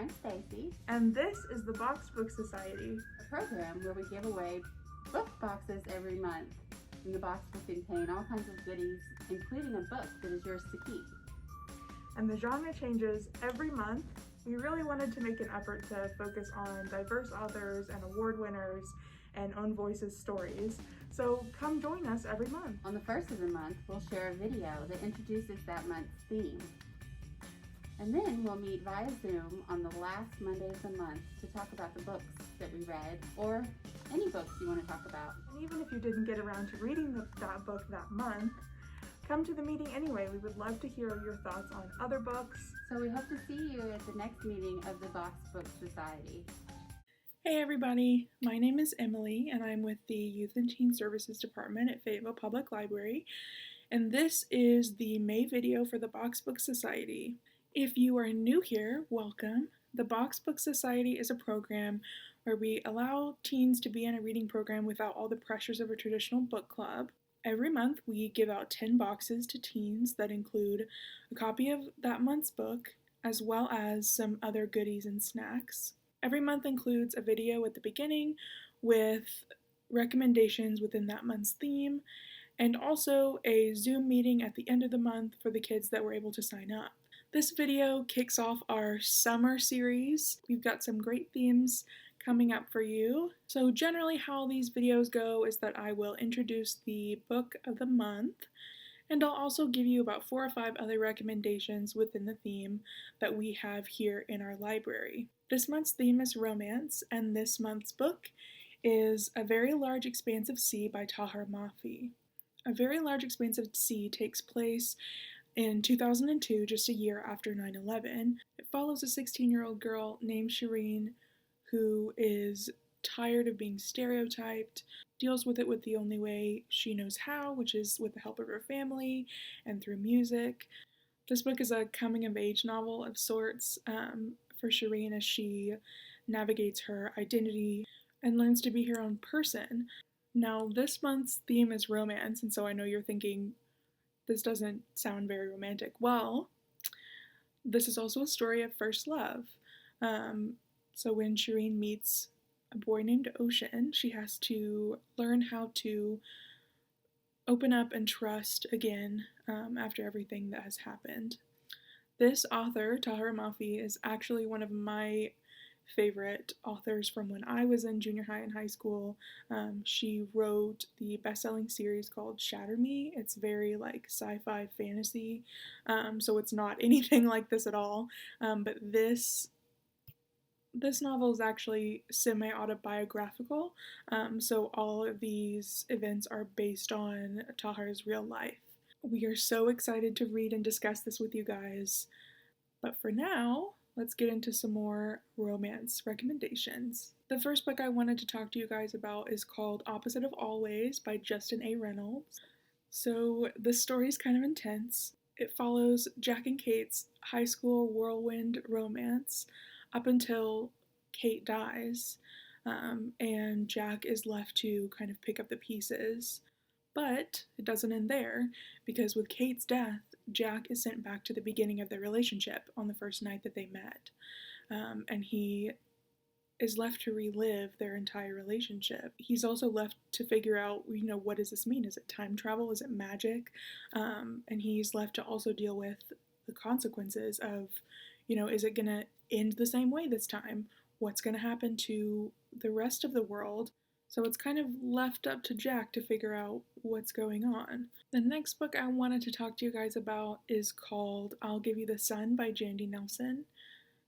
I'm Stacy. And this is the Box Book Society, A program where we give away book boxes every month. And the box will contain all kinds of goodies, including a book that is yours to keep. And the genre changes every month. We really wanted to make an effort to focus on diverse authors and award winners and own voices stories. So come join us every month. On the first of the month, we'll share a video that introduces that month's theme. And then we'll meet via Zoom on the last Monday of the month to talk about the books that we read, or any books you want to talk about. And even if you didn't get around to reading that book that month, come to the meeting anyway. We would love to hear your thoughts on other books. So we hope to see you at the next meeting of the Box Book Society. Hey everybody, my name is Emily and I'm with the Youth and Teen Services Department at Fayetteville Public Library, and this is the May video for the Box Book Society. If you are new here, welcome. The Box Book Society is a program where we allow teens to be in a reading program without all the pressures of a traditional book club. Every month we give out 10 boxes to teens that include a copy of that month's book as well as some other goodies and snacks. Every month includes a video at the beginning with recommendations within that month's theme, and also a Zoom meeting at the end of the month for the kids that were able to sign up. This video kicks off our summer series. We've got some great themes coming up for you. So generally how these videos go is that I will introduce the book of the month, and I'll also give you about 4 or 5 other recommendations within the theme that we have here in our library. This month's theme is romance, and this month's book is A Very Large Expanse of Sea by Tahereh Mafi. A Very Large Expanse of Sea takes place in 2002, just a year after 9/11. It follows a 16-year-old girl named Shireen who is tired of being stereotyped, deals with it with the only way she knows how, which is with the help of her family and through music. This book is a coming-of-age novel of sorts for Shireen as she navigates her identity and learns to be her own person. Now, this month's theme is romance, and so I know you're thinking, this doesn't sound very romantic. Well, this is also a story of first love. So when Shireen meets a boy named Ocean, she has to learn how to open up and trust again after everything that has happened. This author, Tahereh Mafi, is actually one of my favorite authors from when I was in junior high and high school. She wrote the best-selling series called Shatter Me. It's very like sci-fi fantasy, so it's not anything like this at all, but this novel is actually semi-autobiographical, so all of these events are based on Tahereh's real life. We are so excited to read and discuss this with you guys, but for now, let's get into some more romance recommendations. The first book I wanted to talk to you guys about is called Opposite of Always by Justin A. Reynolds. So this story is kind of intense. It follows Jack and Kate's high school whirlwind romance up until Kate dies, and Jack is left to kind of pick up the pieces. But it doesn't end there, because with Kate's death, Jack is sent back to the beginning of their relationship on the first night that they met, and he is left to relive their entire relationship. He's also left to figure out, what does this mean? Is it time travel? Is it magic? And he's left to also deal with the consequences of, is it gonna end the same way this time? What's gonna happen to the rest of the world? So it's kind of left up to Jack to figure out what's going on. The next book I wanted to talk to you guys about is called I'll Give You the Sun by Jandy Nelson.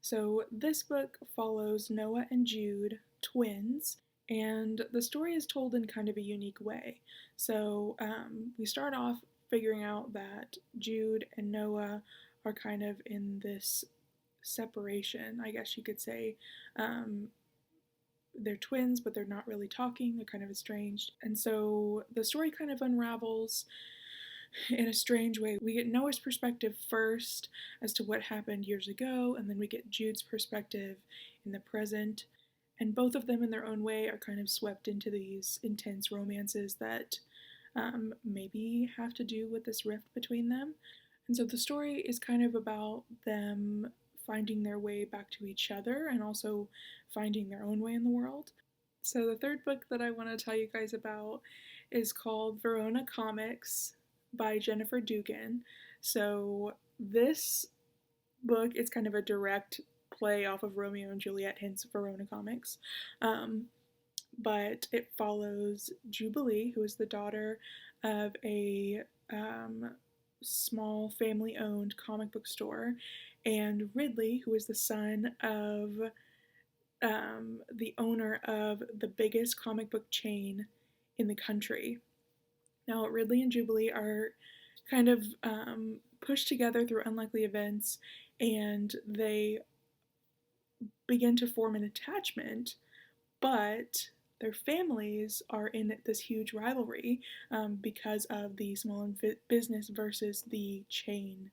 So this book follows Noah and Jude, twins, and the story is told in kind of a unique way. So we start off figuring out that Jude and Noah are kind of in this separation, I guess you could say. They're twins, but they're not really talking. They're kind of estranged. And so the story kind of unravels in a strange way. We get Noah's perspective first as to what happened years ago, and then we get Jude's perspective in the present. And both of them in their own way are kind of swept into these intense romances that maybe have to do with this rift between them. And so the story is kind of about them finding their way back to each other and also finding their own way in the world. So the third book that I want to tell you guys about is called Verona Comics by Jennifer Dugan. So this book is kind of a direct play off of Romeo and Juliet, hence Verona Comics. But it follows Jubilee, who is the daughter of a small family-owned comic book store, and Ridley, who is the son of the owner of the biggest comic book chain in the country. Now, Ridley and Jubilee are kind of pushed together through unlikely events, and they begin to form an attachment, but their families are in this huge rivalry because of the small business versus the chain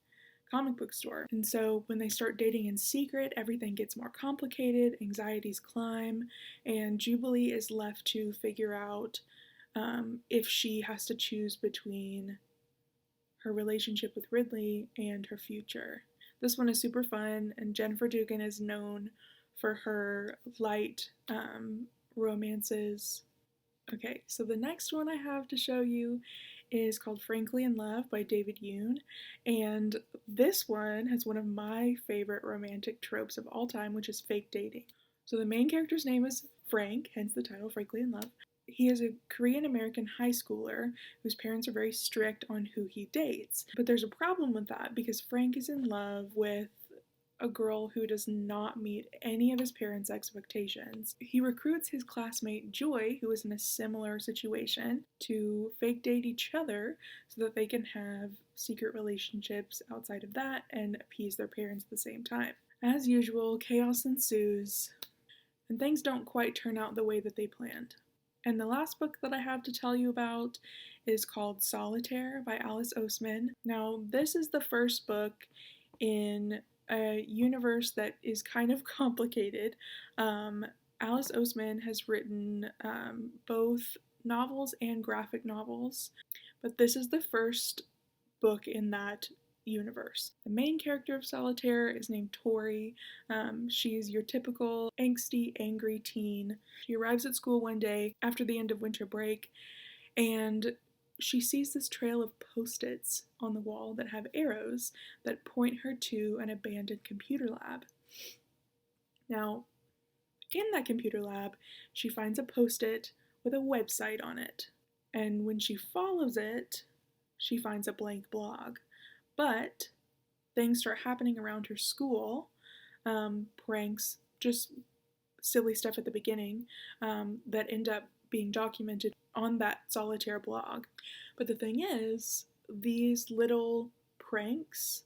comic book store. And so when they start dating in secret, everything gets more complicated, anxieties climb, and Jubilee is left to figure out if she has to choose between her relationship with Ridley and her future. This one is super fun, and Jennifer Dugan is known for her light romances. Okay, so the next one I have to show you is called Frankly in Love by David Yoon, and this one has one of my favorite romantic tropes of all time, which is fake dating. So the main character's name is Frank, hence the title Frankly in Love. He is a Korean-American high schooler whose parents are very strict on who he dates. But there's a problem with that because Frank is in love with a girl who does not meet any of his parents' expectations. He recruits his classmate Joy, who is in a similar situation, to fake date each other so that they can have secret relationships outside of that and appease their parents at the same time. As usual, chaos ensues, and things don't quite turn out the way that they planned. And the last book that I have to tell you about is called Solitaire by Alice Oseman. Now, this is the first book in a universe that is kind of complicated. Alice Oseman has written both novels and graphic novels, but this is the first book in that universe. The main character of Solitaire is named Tori. She's your typical angsty, angry teen. She arrives at school one day after the end of winter break, and she sees this trail of post-its on the wall that have arrows that point her to an abandoned computer lab. Now, in that computer lab, she finds a post-it with a website on it. And when she follows it, she finds a blank blog. But things start happening around her school, pranks, just silly stuff at the beginning, that end up being documented on that Solitaire blog. But the thing is, these little pranks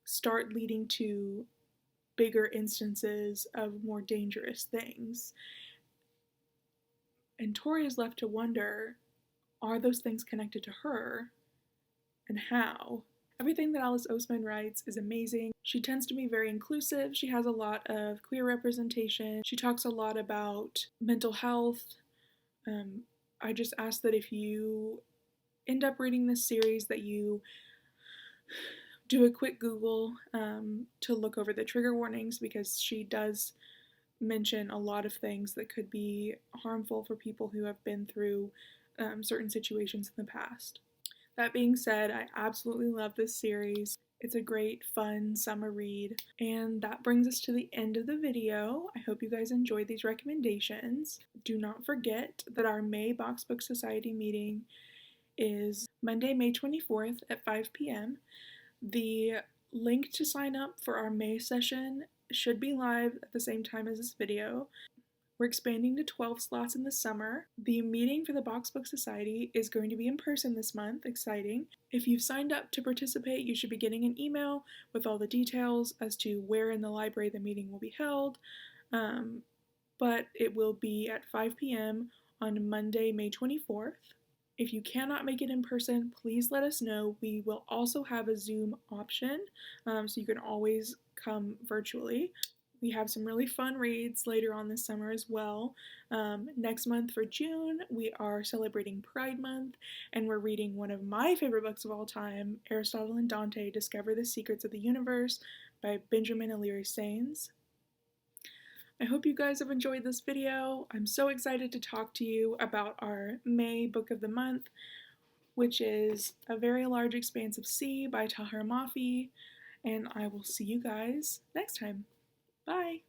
start leading to bigger instances of more dangerous things. And Tori is left to wonder, are those things connected to her? And how? Everything that Alice Oseman writes is amazing. She tends to be very inclusive. She has a lot of queer representation. She talks a lot about mental health. I just ask that if you end up reading this series that you do a quick Google to look over the trigger warnings, because she does mention a lot of things that could be harmful for people who have been through certain situations in the past. That being said, I absolutely love this series. It's a great, fun summer read. And that brings us to the end of the video. I hope you guys enjoyed these recommendations. Do not forget that our May Box Book Society meeting is Monday, May 24th at 5 p.m. The link to sign up for our May session should be live at the same time as this video. We're expanding to 12 slots in the summer. The meeting for the Box Book Society is going to be in person this month. Exciting. If you've signed up to participate, you should be getting an email with all the details as to where in the library the meeting will be held. But it will be at 5 p.m. on Monday, May 24th. If you cannot make it in person, please let us know. We will also have a Zoom option, so you can always come virtually. We have some really fun reads later on this summer as well. Next month for June, we are celebrating Pride Month, and we're reading one of my favorite books of all time, Aristotle and Dante, Discover the Secrets of the Universe by Benjamin O'Leary Sains. I hope you guys have enjoyed this video. I'm so excited to talk to you about our May book of the month, which is A Very Large Expanse of Sea by Tahereh Mafi, and I will see you guys next time. Bye!